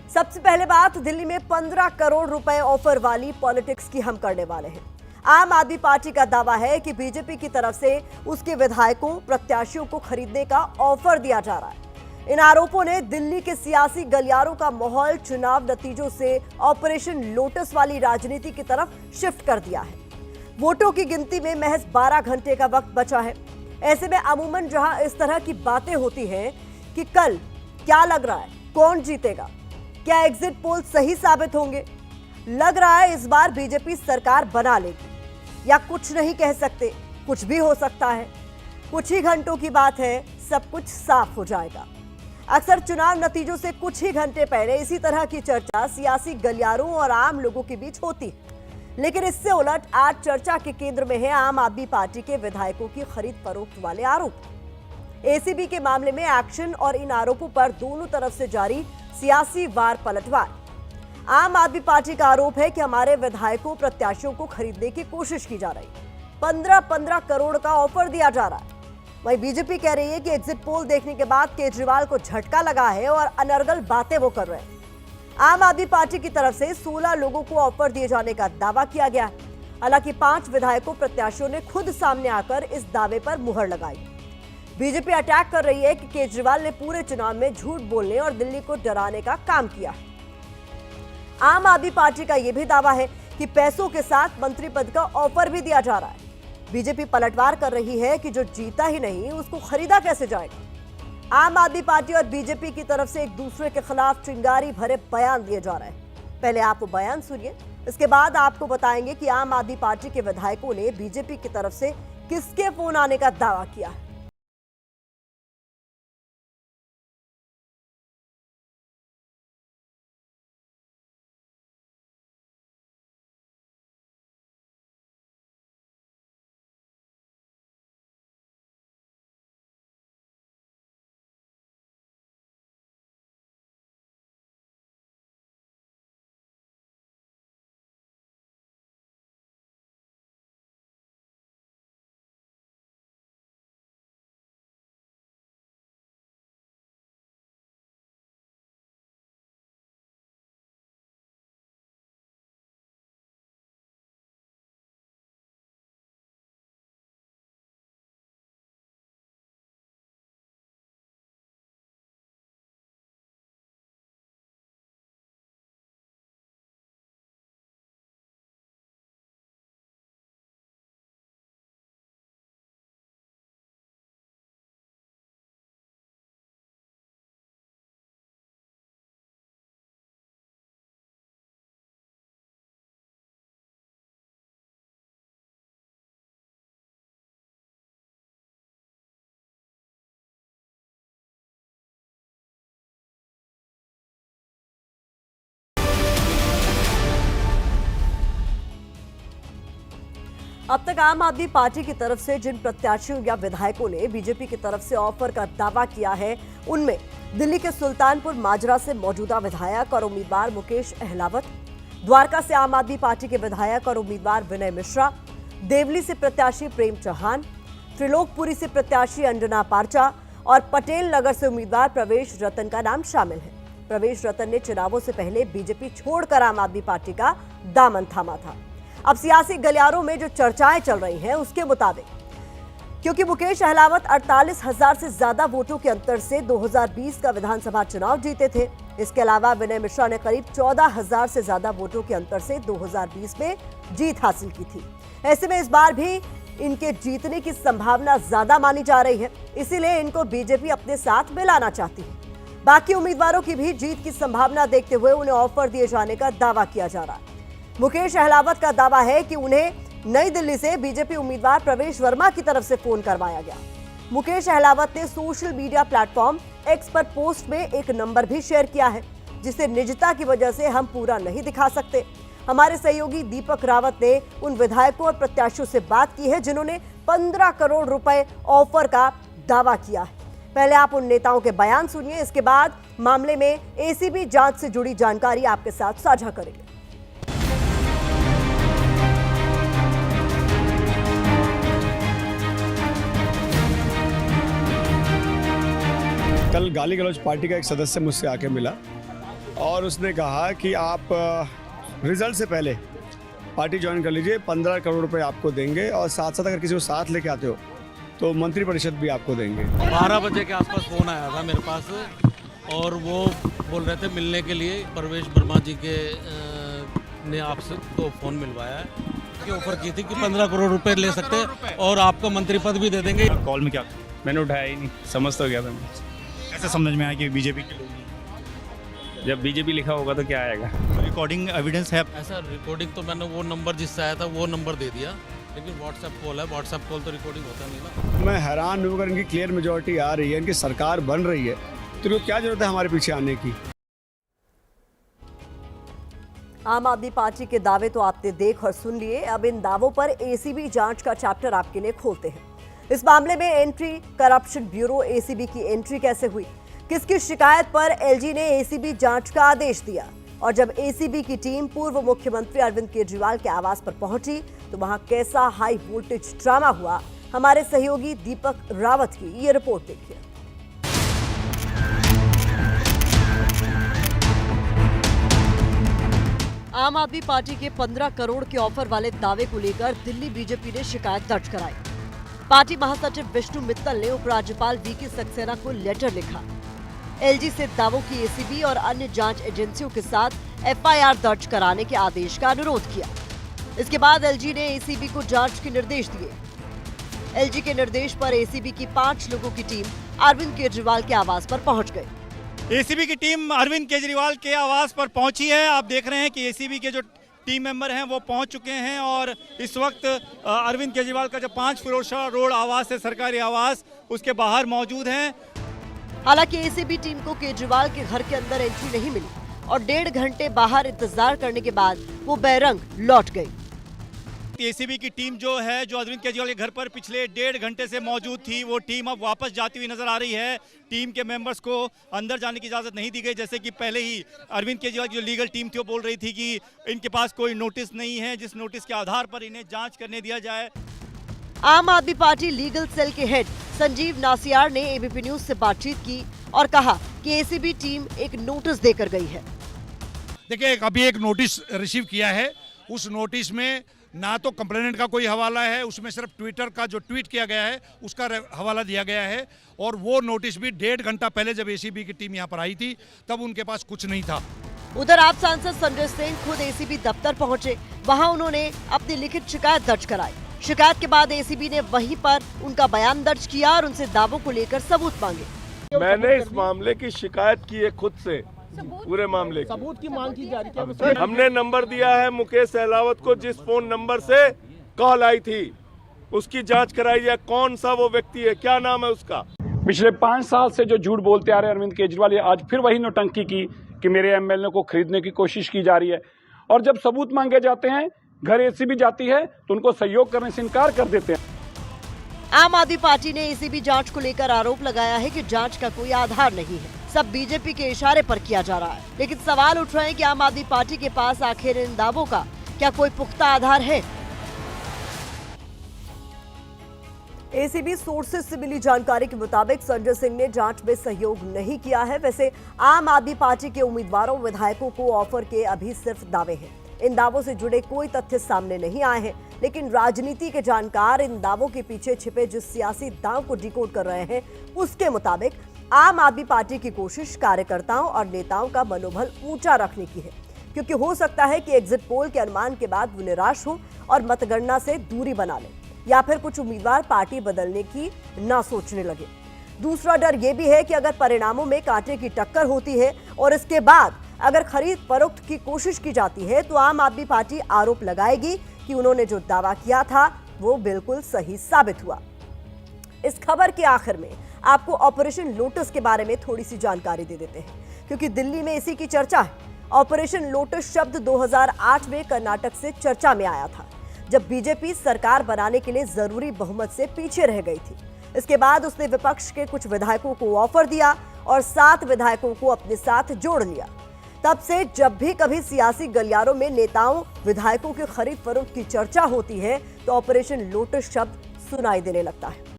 सबसे पहले बात, दिल्ली में 15 करोड़ रुपए ऑफर वाली पॉलिटिक्स की हम करने वाले हैं। आम आदमी पार्टी का दावा है कि बीजेपी की तरफ से उसके विधायकों प्रत्याशियों को खरीदने का ऑफर दिया जा रहा है। इन आरोपों ने दिल्ली के सियासी गलियारों का माहौल चुनाव नतीजों से ऑपरेशन लोटस वाली राजनीति की तरफ शिफ्ट कर दिया है। वोटों की गिनती में महज 12 घंटे का वक्त बचा है। ऐसे में अमूमन जहां इस तरह की बातें होती हैं कि कल क्या लग रहा है, कौन जीतेगा, क्या एग्जिट पोल सही साबित होंगे, लग रहा है इस बार बीजेपी सरकार बना लेगी या कुछ नहीं कह सकते, कुछ भी हो सकता है। कुछ ही घंटों की बात है, सब कुछ साफ हो जाएगा। अक्सर चुनाव नतीजों से कुछ ही घंटे पहले इसी तरह की चर्चा सियासी गलियारों और आम लोगों के बीच होती है, लेकिन इससे उलट आज चर्चा के केंद्र में है आम आदमी पार्टी के विधायकों की खरीद फरोख्त वाले आरोप। एसीबी के मामले में एक्शन और इन आरोपों पर दोनों तरफ से जारी सियासी वार पलटवार। आम आदमी पार्टी का आरोप है कि हमारे विधायकों प्रत्याशियों को खरीदने की कोशिश की जा रही है। 15-15 करोड़ का ऑफर दिया जा रहा है। वहीं बीजेपी कह रही है कि एग्जिट पोल देखने के बाद केजरीवाल को झटका लगा है और अनर्गल बातें वो कर रहे हैं। आम आदमी पार्टी की तरफ से 16 लोगों को ऑफर दिए जाने का दावा किया गया है। हालांकि 5 विधायकों प्रत्याशियों ने खुद सामने आकर इस दावे पर मुहर लगाई। बीजेपी अटैक कर रही है कि केजरीवाल ने पूरे चुनाव में झूठ बोलने और दिल्ली को डराने का काम किया है। आम आदमी पार्टी का यह भी दावा है कि पैसों के साथ मंत्री पद का ऑफर भी दिया जा रहा है। बीजेपी पलटवार कर रही है कि जो जीता ही नहीं उसको खरीदा कैसे जाएगा। आम आदमी पार्टी और बीजेपी की तरफ से एक दूसरे के खिलाफ चिंगारी भरे बयान दिए जा रहे हैं। पहले आप वो बयान सुनिए, इसके बाद आपको बताएंगे कि आम आदमी पार्टी के विधायकों ने बीजेपी की तरफ से किसके फोन आने का दावा किया है। अब तक आम आदमी पार्टी की तरफ से जिन प्रत्याशियों या विधायकों ने बीजेपी की तरफ से ऑफर का दावा किया है, उनमें दिल्ली के सुल्तानपुर माजरा से मौजूदा विधायक और उम्मीदवार मुकेश अहलावत, द्वारका से आम आदमी पार्टी के विधायक और उम्मीदवार विनय मिश्रा, देवली से प्रत्याशी प्रेम चौहान, त्रिलोकपुरी से प्रत्याशी अंजना पारचा और पटेल नगर से उम्मीदवार प्रवेश रतन का नाम शामिल है। प्रवेश रतन ने चुनावों से पहले बीजेपी छोड़कर आम आदमी पार्टी का दामन थामा था। अब सियासी गलियारों में जो चर्चाएं चल रही हैं उसके मुताबिक, क्योंकि मुकेश अहलावत 48,000 से ज्यादा वोटों के अंतर से 2020 का विधानसभा चुनाव जीते थे। इसके अलावा विनय मिश्रा ने करीब 14,000 से ज्यादा वोटों के अंतर से 2020 में जीत हासिल की थी। ऐसे में इस बार भी इनके जीतने की संभावना ज्यादा मानी जा रही है, इसीलिए इनको बीजेपी अपने साथ मिलाना चाहती है। बाकी उम्मीदवारों की भी जीत की संभावना देखते हुए उन्हें ऑफर दिए जाने का दावा किया जा रहा है। मुकेश अहलावत का दावा है कि उन्हें नई दिल्ली से बीजेपी उम्मीदवार प्रवेश वर्मा की तरफ से फोन करवाया गया। मुकेश अहलावत ने सोशल मीडिया प्लेटफॉर्म एक्स पर पोस्ट में एक नंबर भी शेयर किया है, जिसे निजता की वजह से हम पूरा नहीं दिखा सकते। हमारे सहयोगी दीपक रावत ने उन विधायकों और प्रत्याशियों से बात की है जिन्होंने 15 करोड़ रुपए ऑफर का दावा किया है। पहले आप उन नेताओं के बयान सुनिए, इसके बाद मामले में एसीबी जांच से जुड़ी जानकारी आपके साथ साझा करेंगे। कल गाली गलौज पार्टी का एक सदस्य मुझसे आके मिला और उसने कहा कि आप रिजल्ट से पहले पार्टी ज्वाइन कर लीजिए, 15 करोड़ रुपए आपको देंगे और साथ साथ अगर किसी को साथ लेके आते हो तो मंत्रिपरिषद भी आपको देंगे। 12 बजे के आसपास फ़ोन आया था मेरे पास और वो बोल रहे थे मिलने के लिए। परवेश वर्मा जी के ने आपसे तो फ़ोन मिलवाया है कि ऑफ़र की थी कि 15 करोड़ रुपए ले सकते हैं और आपको मंत्री पद भी दे देंगे। कॉल में क्या मैंने उठाया ही नहीं, समझ तो गया था मैं। कैसे समझ में आया कि बीजेपी के लोग हैं? जब बीजेपी लिखा होगा तो क्या आएगा। रिकॉर्डिंग एविडेंस है? ऐसा रिकॉर्डिंग तो मैंने वो नंबर जिससे आया था वो नंबर दे दिया, लेकिन व्हाट्सएप कॉल है, व्हाट्सएप कॉल तो रिकॉर्डिंग होता नहीं ना। मैं हैरान हूँ, अगर इनकी क्लियर मेजोरिटी आ रही है, इनकी सरकार बन रही है, तो इनको क्या जरूरत है हमारे पीछे आने की। आम आदमी पार्टी के दावे तो आपने देख और सुन लिए। अब इन दावों पर एसीबी जांच का चैप्टर आपके लिए खोलते हैं। इस मामले में एंट्री करप्शन ब्यूरो एसीबी की एंट्री कैसे हुई, किसकी शिकायत पर एलजी ने एसीबी जांच का आदेश दिया, और जब एसीबी की टीम पूर्व मुख्यमंत्री अरविंद केजरीवाल के आवास पर पहुंची तो वहां कैसा हाई वोल्टेज ड्रामा हुआ, हमारे सहयोगी दीपक रावत की ये रिपोर्ट देखिए। आम आदमी पार्टी के 15 करोड़ के ऑफर वाले दावे को लेकर दिल्ली बीजेपी ने शिकायत दर्ज कराई। पार्टी महासचिव विष्णु मित्तल ने उपराज्यपाल वीके सक्सेना को लेटर लिखा। एलजी से दावों की एसीबी और अन्य जांच एजेंसियों के साथ एफआईआर दर्ज कराने के आदेश का अनुरोध किया। इसके बाद एलजी ने एसीबी को जांच के निर्देश दिए। एलजी के निर्देश पर एसीबी की 5 लोगों की टीम अरविंद केजरीवाल के आवास पर पहुंच गई। एसीबी की टीम अरविंद केजरीवाल के आवास पर पहुंची है। आप देख रहे हैं कि एसीबी के जो टीम मेंबर हैं वो पहुंच चुके हैं और इस वक्त अरविंद केजरीवाल का जो 5 फिरोजशाह रोड आवास है, सरकारी आवास, उसके बाहर मौजूद हैं। हालांकि एसीबी टीम को केजरीवाल के घर के अंदर एंट्री नहीं मिली और 1.5 घंटे बाहर इंतजार करने के बाद वो बेरंग लौट गई। एसीबी की टीम जो है, जो अरविंद केजरीवाल के घर पर पिछले 1.5 घंटे से मौजूद थी, वो टीम अब वापस जाती हुई नजर आ रही है। टीम के मेंबर्स को अंदर जाने की इजाजत नहीं दी गई, जैसे कि पहले ही अरविंद केजरीवाल की जो लीगल टीम थी वो बोल रही थी कि इनके पास कोई नोटिस नहीं है, जिस नोटिस के आधार पर इन्हें जांच करने दिया जाए। आम आदमी पार्टी लीगल सेल के हेड संजीव नासियार ने एबीपी न्यूज से बातचीत की और कहा कि एसीबी टीम एक नोटिस देकर गई है। देखिए, अभी एक नोटिस रिसीव किया है। उस नोटिस में ना तो कंप्लेनेंट का कोई हवाला है, उसमें सिर्फ ट्विटर का जो ट्वीट किया गया है उसका हवाला दिया गया है। और वो नोटिस भी 1.5 घंटा पहले जब एसीबी की टीम यहाँ पर आई थी तब उनके पास कुछ नहीं था। उधर आप सांसद संजय सिंह खुद एसीबी दफ्तर पहुंचे। वहां उन्होंने अपनी लिखित शिकायत दर्ज कराई। शिकायत के बाद एसीबी ने वहीं पर उनका बयान दर्ज किया और उनसे दावों को लेकर सबूत मांगे। मैंने इस मामले की शिकायत की है खुद से, पूरे मामले की सबूत की मांग की जा रही है। हमने नंबर दिया है मुकेश सहलावत को, जिस फोन नंबर से कॉल आई थी उसकी जांच कराई जाए। कौन सा वो व्यक्ति है, क्या नाम है उसका। पिछले 5 साल से जो झूठ बोलते आ रहे अरविंद केजरीवाल, ये आज फिर वही नौटंकी की कि मेरे एमएलए को खरीदने की कोशिश की जा रही है। और जब सबूत मांगे जाते हैं, घर एसीबी जाती है तो उनको सहयोग करने से इनकार कर देते हैं। आम आदमी पार्टी ने एसीबी जांच को लेकर आरोप लगाया है कि जांच का कोई आधार नहीं है, सब बीजेपी के इशारे पर किया जा रहा है। लेकिन सवाल उठ रहे हैं कि आम आदमी पार्टी के पास आखिर इन दावों का क्या कोई पुख्ता आधार है। एसीबी सोर्सेज से मिली जानकारी के मुताबिक संजय सिंह ने जांच में सहयोग नहीं किया है। वैसे आम आदमी पार्टी के उम्मीदवारों विधायकों को ऑफर के अभी सिर्फ दावे हैं। इन दावों से जुड़े कोई तथ्य सामने नहीं आए हैं, लेकिन राजनीति के जानकार इन दावों के पीछे छिपे जिस सियासी दांव को डिकोड कर रहे हैं, उसके मुताबिक आम आदमी पार्टी की कोशिश कार्यकर्ताओं और नेताओं का मनोबल ऊंचा रखने की है, क्योंकि हो सकता है कि एग्जिट पोल के अनुमान के बाद वो निराश हो और मतगणना से दूरी बना ले, या फिर कुछ उम्मीदवार पार्टी बदलने की ना सोचने लगे। दूसरा डर यह भी है कि अगर परिणामों में कांटे की टक्कर होती है और इसके बाद अगर खरीद फरोख्त की कोशिश की जाती है तो आम आदमी पार्टी आरोप लगाएगी कि उन्होंने जो दावा किया था वो बिल्कुल सही साबित हुआ। इस खबर के आखिर में आपको ऑपरेशन लोटस के बारे में थोड़ी सी जानकारी दे देते हैं, क्योंकि दिल्ली में इसी की चर्चा है। ऑपरेशन लोटस शब्द 2008 में कर्नाटक से चर्चा में आया था, जब बीजेपी सरकार बनाने के लिए जरूरी बहुमत से पीछे रह गई थी। इसके बाद उसने विपक्ष के कुछ विधायकों को ऑफर दिया और 7 विधायकों को अपने साथ जोड़ लिया। तब से जब भी कभी सियासी गलियारों में नेताओं विधायकों की खरीद फरोख्त की चर्चा होती है तो ऑपरेशन लोटस शब्द सुनाई देने लगता है।